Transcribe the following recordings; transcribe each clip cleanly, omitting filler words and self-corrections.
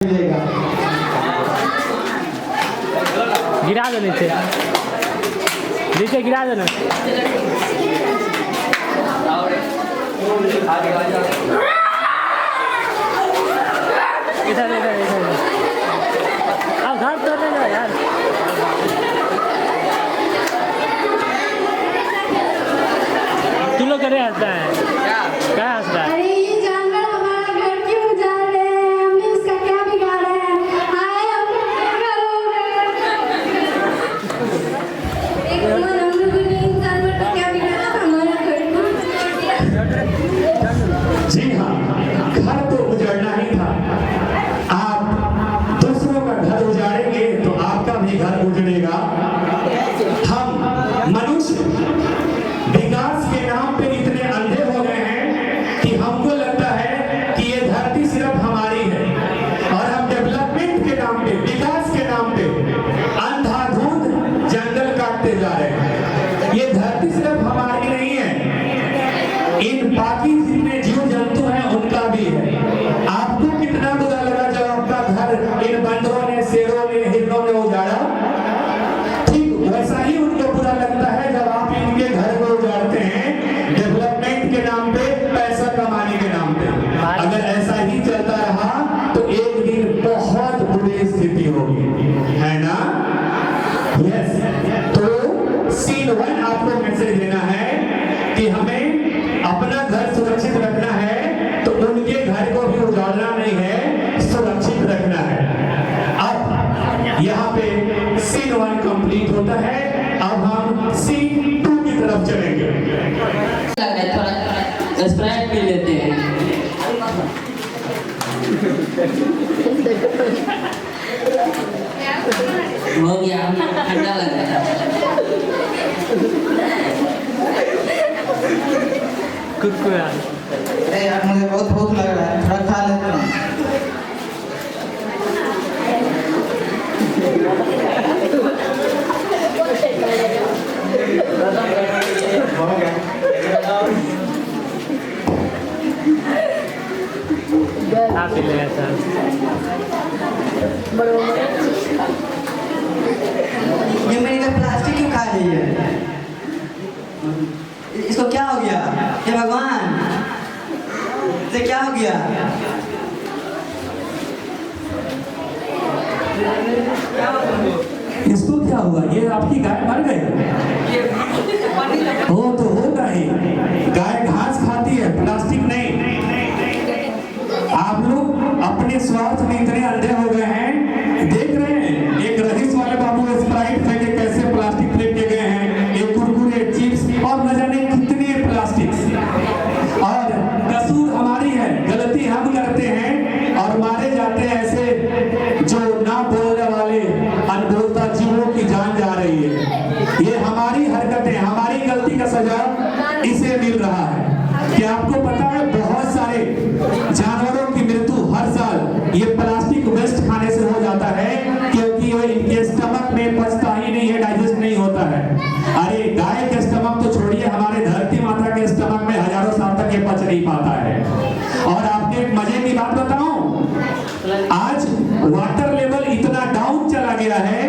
गिरा दो नीचे नीचे गिरा दो ना। इधर इधर इधर अब घर तोड़ने दो यार। तुम लोग करे हंसता है क्या हंसता है? अरे ये जानवर हमारा घर क्यों उजाड़ रहे हैं? हमने उसका क्या बिगाड़ा है? आए हम एक मन हम लोगों ने इन जानवर का क्या बिगाड़ा? हमारा घर को उजाड़ दिया। जी हाँ, घर तो उजाड़ना ही था। आप दूसरों का घर उजाड़ेंगे तो आपका भी घर उजड़ेगा। हम मनुष्य विकास के नाम पे इतने अंधे हो गए हैं कि हमको लगता है कि ये धरती सिर्फ हमारी है और हम डेवलपमेंट के नाम पे, विकास के नाम पे अंधाधुंध जंगल काटते जा रहे हैं। ये धरती सिर्फ हमारी नहीं है, इन बाकी जितने जीव जंतु हैं उनका भी है। आपको कितना बुरा लगा जब आपका घर इन बंदरों ने, शेरों ने, हिरणों ने उजाड़ा? ठीक वैसा ही उनको बुरा लगता है जब आप इनके घर को उजाड़ते हैं डेवलपमेंट के नाम पे, पैसा कमाने के नाम पे। अगर ऐसा ही चलता रहा तो एक दिन बहुत बुरी स्थिति होगी, है ना? यस। तो सीन 1 आपको मैसेज देना है कि हमें अपना घर सुरक्षित रखना है, तो उनके घर को भी उजाड़ना नहीं है, सुरक्षित रखना है। अब यहाँ पे सीन 1 कंप्लीट होता है। अब हम सीन 2 की तरफ चलेंगे। थोड़ा स्प्राइट पी लेते हैं। हो गया, ठंडा लग रहा है। कुक्कू यार अरे यार मुझे बहुत भूख लग रहा है, थोड़ा खा लेता हूँ। आप ही ले ऐसा ये मेरी का प्लास्टिक क्यों खा रही है? इसको क्या हो गया? हे भगवान, इसे क्या हो गया? इसको क्या हुआ? ये आपकी गाय मर गई? हो तो होगा ही, गाय घास खाती है, प्लास्टिक नहीं। आप लोग अपने स्वार्थ में इतने अंधे हो गए हैं, देख रहे हैं एक रईस वाले बाबू स्प्राइट फेंके कैसे प्लास्टिक फेंक के गए हैं, एक कुरकुरे, चिप्स और न जाने कितने प्लास्टिक। और कसूर हमारी है, गलती हम करते हैं और मारे जाते हैं ऐसे जो ना बोलने वाले अनबोलता जीवों की जान जा रही है। ये हमारी हरकतें, हमारी गलती का सजा इसे मिल रहा है। क्या आपको पता है बहुत सारे जानवरों की मृत्यु हर साल ये प्लास्टिक वेस्ट खाने से हो जाता है, क्योंकि वो इनके स्टमक में पचता ही नहीं है, डाइजेस्ट नहीं होता है। अरे गाय के स्टमक तो छोड़िए, हमारे धरती माता के स्टमक में हजारों साल तक ये पच नहीं पाता है। और आपने एक मजे की बात बताऊं, आज वाटर लेवल इतना डाउन चला गया है,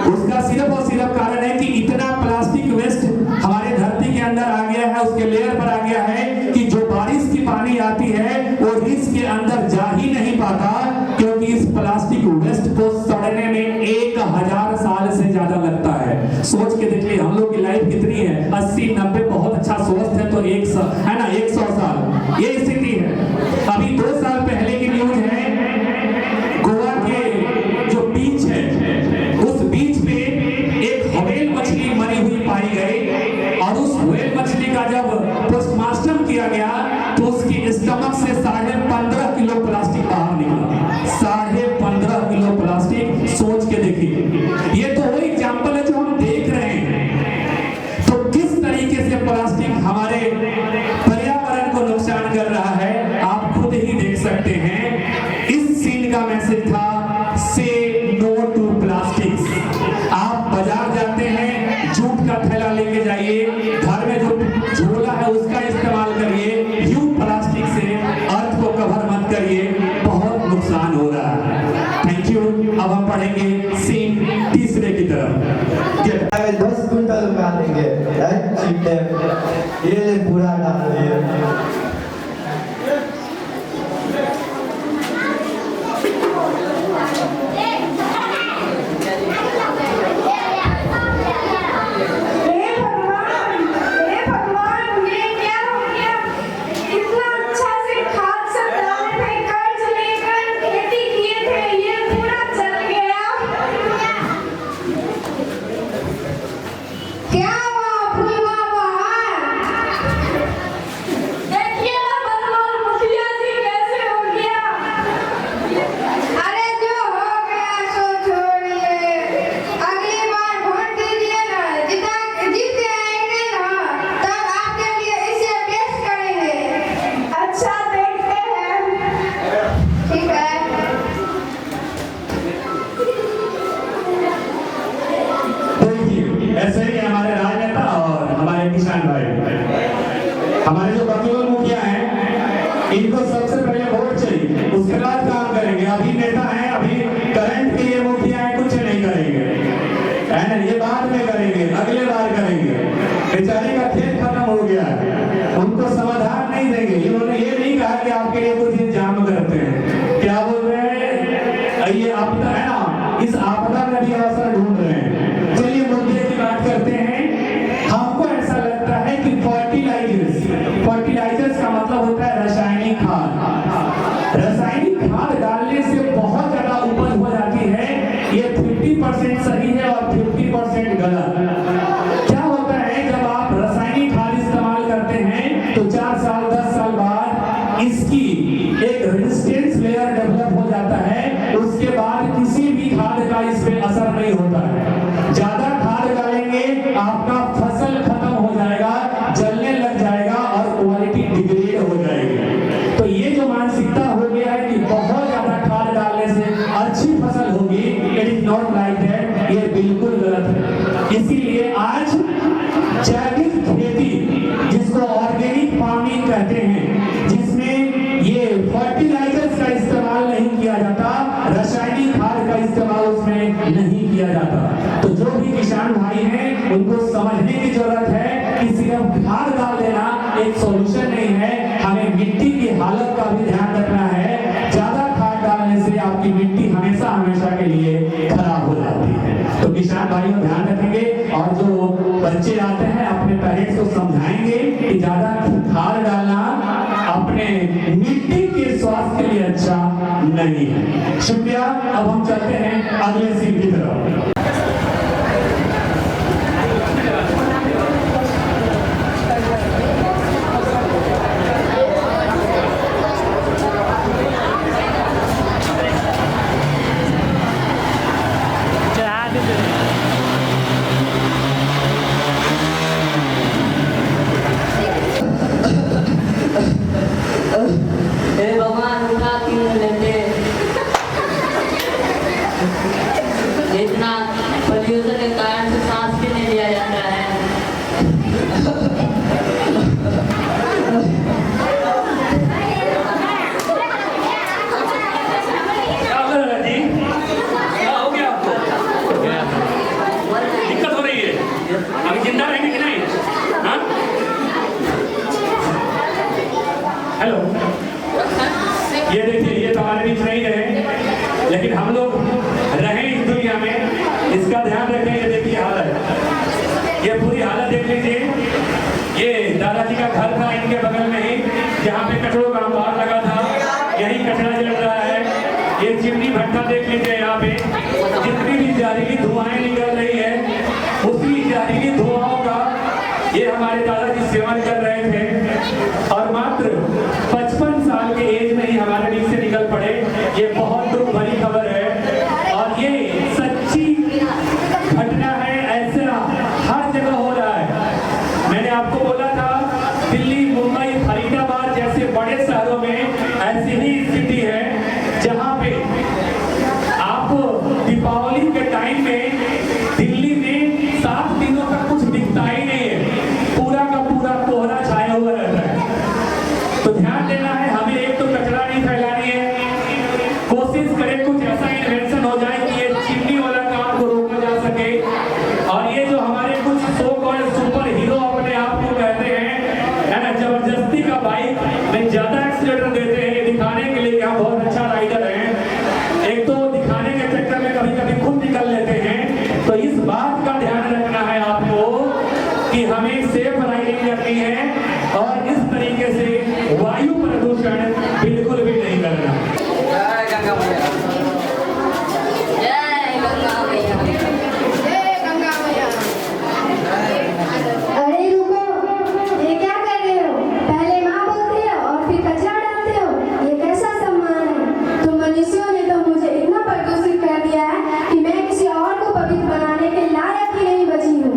उसका सिर्फ और सिर्फ कारण है कि इतना प्लास्टिक वेस्ट हमारे धरती के अंदर आ गया है, उसके लेयर पर आ गया है कि जो बारिश की पानी आती है वो रिस के अंदर जा ही नहीं पाता, क्योंकि इस प्लास्टिक वेस्ट को सड़ने में 1000 साल से ज्यादा लगता है। सोच के देखिए हम लोग की लाइफ कितनी है, 80-90 बहुत अच्छा स्वस्थ है, तो 100 है ना, 100 साल ये स्थिति है। अभी 2 साल पहले की न्यूज है, गोवा के जो बीच है उस बीच पे एक व्हेल मछली मरी हुई पाई गई, और उस व्हेल मछली का जब पोस्टमार्टम किया गया तो उसकी स्टमक से 15.5 किलो प्लास्टिक बाहर निकला। 15.5 किलो प्लास्टिक, सोच के देखिए। ये तो वही एग्जाम्पल है जो हम देख रहे हैं। तो किस तरीके से प्लास्टिक हमारे पर्यावरण को नुकसान कर रहा है आप खुद ही देख सकते हैं। इस सीन का मैसेज था से नो टू प्लास्टिक्स। आप बाजार जाते हैं, जूट का थैला लेके जाइए, घर में जो झोला है उसका इस्तेमाल करिए, यूं प्लास्टिक से अर्थ को कवर मत करिए, बहुत नुकसान हो रहा है। अब हम पढ़ेंगे सीन तीसरे की तरफ। अगर 10 कुंटल उगा देंगे ये ले पूरा डाल दिए। हे भगवान ये क्या हो गया? इतना अच्छा से खाद सब डाले थे, कर्ज लेकर खेती किए थे, ये पूरा चल गया। क्या हुआ फूलवा बहार? देखिए ना बदमाश मुखिया जी कैसे हो गया। अरे जो हो गया सो छोड़िए, अगली बार वोट दीजिए ना, जीत आएंगे ना तब आपके लिए इसे पेश करेंगे। अच्छा देखते हैं। ठीक है। देखिए ऐसे ही हमारे राजनेता और हमारे किसान भाई, हमारे जो बकलोल मुखिया हैं, इनको सबसे पहले वोट चाहिए, उसके बाद काम करेंगे। अभी नेता हैं, अभी करंट के ये मुखिया हैं, कुछ नहीं करेंगे, है ना, ये बाद में करेंगे, अगले बार करेंगे। बेचारे का खेत खत्म हो गया है, उनको समाधान नहीं देंगे। इन्होंने ये नहीं कहा कि आपके लिए कुछ इंतजाम करते हैं, क्या बोल रहे हैं, ये आपदा है ना, इस आपदा में भी अवसर ढूंढ रहे हैं। चलिए मुद्दे की बात करते हैं। हमको ऐसा लगता है कि फर्टिलाइजर्स का मतलब होता है रासायनिक खाद। रासायनिक खाद डालने से बहुत ज्यादा उपज हो जाती है, ये 50% सही है और 50% गलत। क्या होता है, जब आप रासायनिक खाद इस्तेमाल करते हैं तो 4 साल 10 साल बाद इसकी एक रेजिस्टेंस लेयर डेवलप हो जाता है, उसके बाद किसी भी खाद का इस पे असर नहीं होता है। ज्यादा खाद डालेंगे आपका फसल खत्म हो जाएगा, जलने लग जाएगा और क्वालिटी डिग्रेड हो जाएगी। तो ये जो मानसिकता हो गया है कि बहुत ज्यादा खाद डालने से अच्छी फसल होगी, it is not like that, ये बिल्कुल गलत है। इसीलिए आज जैविक खेती, जिसको ऑर्गेनिक फार्मिंग कहते हैं, जिसमें ये फर्टिलाइजर्स का इस्तेमाल नहीं किया जाता, रासायनिक खाद का इस्तेमाल उसमें नहीं किया जाता। तो जो भी किसान भाई हैं, उनको समझने की जरूरत है कि सिर्फ खाद डाल देना एक सॉल्यूशन नहीं है, हमें मिट्टी की हालत का भी ध्यान रखना है। ज्यादा खाद डालने से आपकी मिट्टी हमेशा के लिए खराब हो जाती है। तो किसान भाइयों ध्यान रखेंगे, और जो बच्चे आते हैं अपने पेरेंट्स को समझाएंगे कि ज्यादा खाद डालना अपने मिट्टी के स्वास्थ्य के लिए अच्छा नहीं है। शुक्रिया। अब हम चलते हैं अगले सीन की तरफ। चढ़ा दीजिए। हे भगवान उठा क्यों लेते, इतना प्रदूषण के कारण से सांस भी नहीं लिया जाता है। क्या हो रहा है जी? क्या हो गया आपको? दिक्कत हो रही है? अभी जिंदा रहेंगे कि नहीं? हाँ? हेलो, ये देखिए, ये तो हमारे बीच नहीं रहे, लेकिन हम लोग रहे इस दुनिया में, इसका ध्यान रखें। ये देखिए हालत, ये पूरी हालत देख लीजिए। ये दादाजी का घर था इनके बगल में ही, जहाँ पे कचड़ों का अंबार लगा था, यही कचरा जल रहा है। ये चिमनी भट्टा देख लीजिए, यहाँ पे जितनी भी जहरीली धुआएं निकल रही है, उसी जहरीली धुआओं का ये हमारे दादाजी सेवन कर रहे थे, और मात्र 55 साल के एज में ही हमारे बीच से निकल पड़े। ये बहुत दुख भरी खबर है, और ये सच्ची घटना है। ऐसा हर जगह हो रहा है। मैंने आपको बोला था, दिल्ली, मुंबई, फरीदाबाद जैसे बड़े शहरों में ऐसी ही स्थिति है, जहाँ पे आप दीपावली के टाइम में दिल्ली में 7 दिनों तक कुछ दिखता ही नहीं है, पूरा का पूरा कोहरा छाया हुआ रहता है। तो ध्यान देना है, हमें एक तो कचरा नहीं फैलानी है, कोशिश करें कुछ ऐसा इन्वेंशन हो जाए कि एक तो दिखाने के चक्कर में कभी कभी खुद निकल लेते हैं, तो इस बात का ध्यान रखना है आपको कि हमें सेफ राइडिंग करनी है और इस तरीके से वायु प्रदूषण बिल्कुल भी नहीं करना। जय गंगा मैया। जय गंगा मैया। जय गंगा मैया। अरे रुको, ये क्या कर रहे हो? पहले माँ बोलते हो और फिर कचरा डालते हो, ये कैसा सम्मान है? तुम मनुष्यों ने तो मुझे इतना प्रदूषित कर दिया है कि मैं किसी और को पवित्र बनाने के लायक ही नहीं बची हूँ।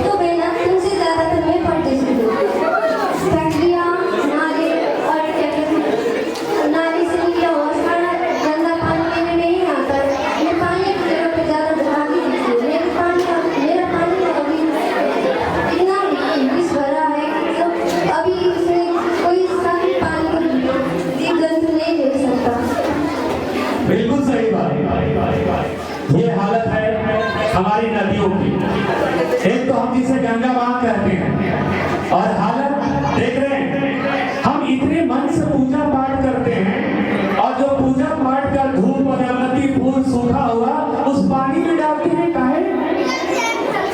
तो बेटा तुमसे ज्यादा तो मैं प्रदूषित हूँ। फैक्ट्रियाँ, नाले और नाली से निकला हुआ सारा गंदा पानी में नहीं आता। ये पानी की जगह पे ज्यादा धागी दिखती है। मेरा पानी का अभी इतना विष भरा है कि अभी उसमें कोई साफ पानी को जीव जंतु नहीं देख सकता। बिल्कुल सही बात। ये हालत है हमारी नदियों की। एक तो हम जिसे गंगा मां कहते हैं और हालत देख रहे हैं, हम इतने मन से पूजा पाठ करते हैं और जो पूजा पाठ का धूप अगरबत्ती फूल सूखा हुआ उस पानी में डालते हैं। काहे?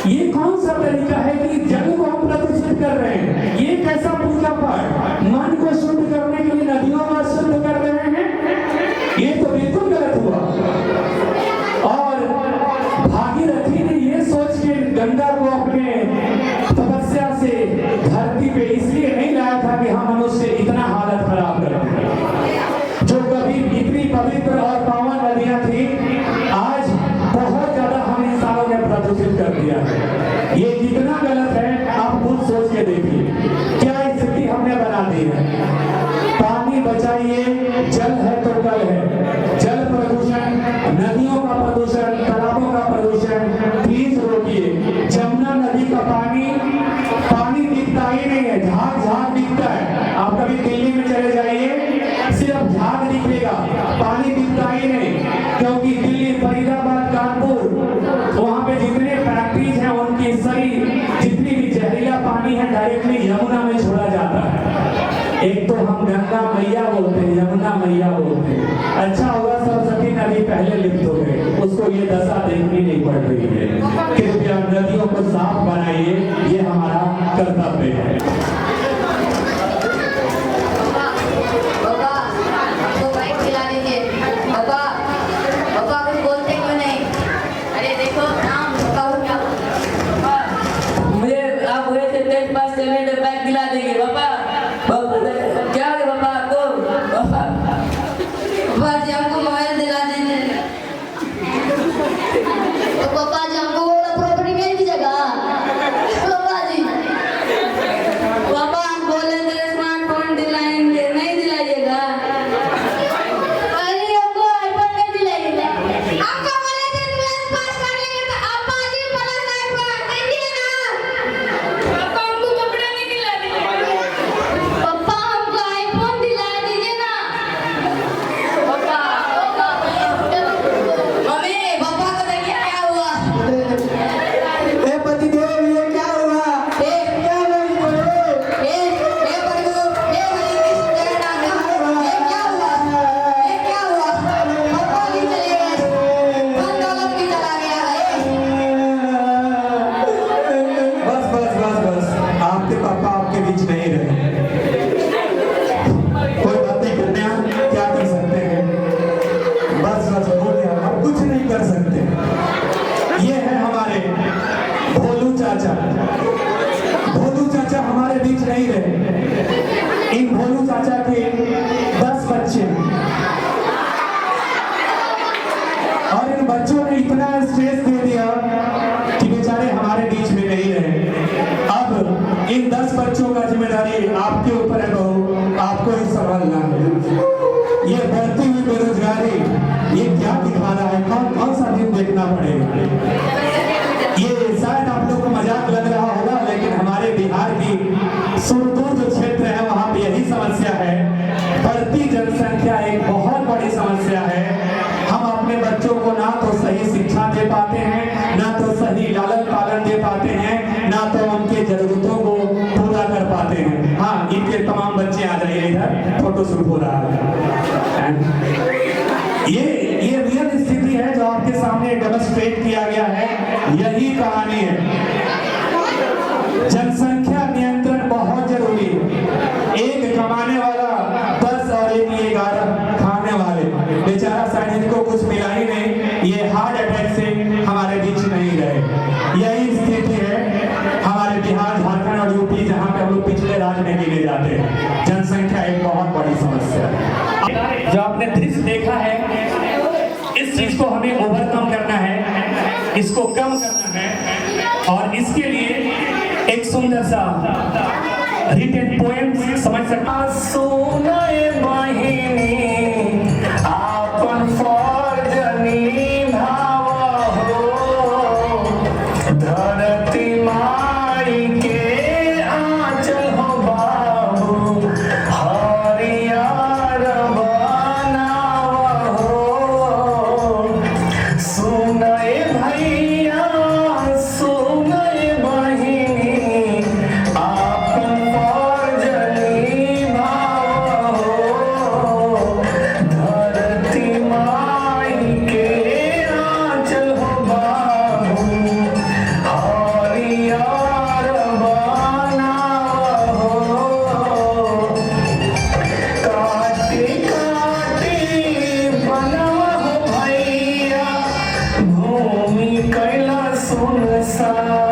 ये कौन सा तरीका है कि जल को हम प्रदूषित कर रहे हैं? ये कैसा पूजा पाठ? मन को शुद्ध करने के लिए नदियों को शुद्ध कर रहे हैं, ये तो बिल्कुल गलत हुआ। और भागीरथी ने ये सोच के गंगा को अपने तपस्या से धरती पे इसलिए नहीं लाया था कि हम मनुष्य इतना हालत खराब करें। जो कभी इतनी पवित्र और पावन नदियां थी, आज बहुत ज्यादा हम इंसानों ने प्रदूषित कर दिया है। ये कितना गलत है आप खुद सोच के देखिए, क्या स्थिति हमने बना दी है। पानी बचाइए, जल है तो कल है। जल प्रदूषण, नदियों का प्रदूषण, तालाबों का प्रदूषण प्लीज रोकिए। जमुना नदी का पानी दिखता ही नहीं है, झाग दिखता है। आप कभी दिल्ली में चले जाइए, सिर्फ झाग दिखेगा, पानी दिखता ही नहीं। क्योंकि दिल्ली, फरीदाबाद, कानपुर, वहां पे जितने फैक्ट्रीज हैं उनकी सही जितनी भी जहरीला पानी है डायरेक्टली यमुना में छोड़ा जाता है। एक तो हम गंगा मैया बोलते हैं, यमुना मैया बोलते हैं। अच्छा होगा सरस्वती नदी पहले लिप्त हो गए, उसको ये दशा देखनी नहीं पड़ रही है। कृपया नदियों को साफ बनाइए, ये हमारा कर्तव्य है। पापा, आपको बाइक खिला दीजिए। पापा, पापा कुछ बोलते क्यों नहीं? अरे देखो नाम पापा क्या? मुझे आप हुए थे 10 पास चले तो बैग दिला देंगे पापा। क्या है पापा आपको? पापा जी हमको मोबाइल दिला दीजिए। तो पापा जी हमको वो प्रॉपर्टी मिल जाएगा। पापा जी, पापा हम बोले थे स्मार्टफोन दिलाएंगे, नहीं दिलाइएगा। अरे हमको आईफोन नहीं दिलाइएगा। हमको बोले थे 12th पास कर लेंगे तो आप 5 प्लस आईफोन नहीं दिए ना। पापा हमको कपड़ा नहीं दिला दीजिए। पापा हमको आईफोन दिला दीजिए ना। पापा मम्मी, पापा को देखिए क्या हुआ। ए पतिदेव, ये क्या हुआ? क्या नहीं बोलो? ये प्रभु, ये हरि कृष्ण जगन्नाथ, ये क्या हुआ? ये क्या हुआ? पापा भी चले गए, धन दौलत भी चला गया है। बस आपके पापा आपके बीच नहीं रहे। कोई बात नहीं, कन्या क्या कर सकते हैं? बस हो गया, अब कुछ नहीं कर सकते। ये है हमारे भोलू चाचा। भोलू चाचा हमारे बीच नहीं रहे। इन भोलू चाचा के 10 बच्चे और इन बच्चों ने इतना स्ट्रेस दे दिया कि बेचारे हमारे बीच में नहीं रहे। अब इन 10 बच्चों का जिम्मेदारी आपके ऊपर है बहू, आपको ही संभालना है। ये बढ़ती हुई बेरोजगारी, ये क्या दिखा रहा है? कौन सा दिन देखना पड़ेगा? ये शायद आप लोग को मजाक लग रहा होगा, लेकिन हमारे बिहार की सुरदूर जो क्षेत्र है वहाँ पे यही समस्या है। बढ़ती जनसंख्या एक बहुत बड़ी समस्या है। हम अपने बच्चों को ना तो सही शिक्षा दे पाते हैं, ना तो सही लालन पालन दे पाते हैं, ना तो उनके जरूरतों को पूरा कर पाते हैं। हाँ, इनके तमाम बच्चे आ जाइए इधर, फोटो शूट हो रहा है। ये रियल स्थिति है जो आपके सामने डेमोन्स्ट्रेट किया गया है। यही कहानी है। जनसंख्या नियंत्रण बहुत जरूरी है। एक कमाने वाला 10 और एक ये 11 खाने वाले। बेचारा सैनिक को कुछ मिला ही नहीं, ये हार्ट अटैक से हमारे बीच नहीं रहे। यही स्थिति है हमारे बिहार, झारखंड और यूपी, जहाँ पे हम लोग पिछले राज्य में गिने जाते हैं। जनसंख्या एक बहुत बड़ी समस्या है। जो आपने दृश्य देखा है, इस चीज को हमें ओवरकम करना है, इसको कम करना है, और इसके लिए एक सुंदर सा रिटन पोएम समझ सकता। सोनाए बहिनी आपन फर्ज निभावा हो, धरती माई के आंचल हो बाबू, हरियर बनावा हो। सुनाए भैया सुनाए बहिनी आपन फर्ज निभावा हो, धरती माई के आंचल हो बाबू, हरियर बनावा हो। काटे काटे बनवा हो भैया, भूमि कैला सुनसान।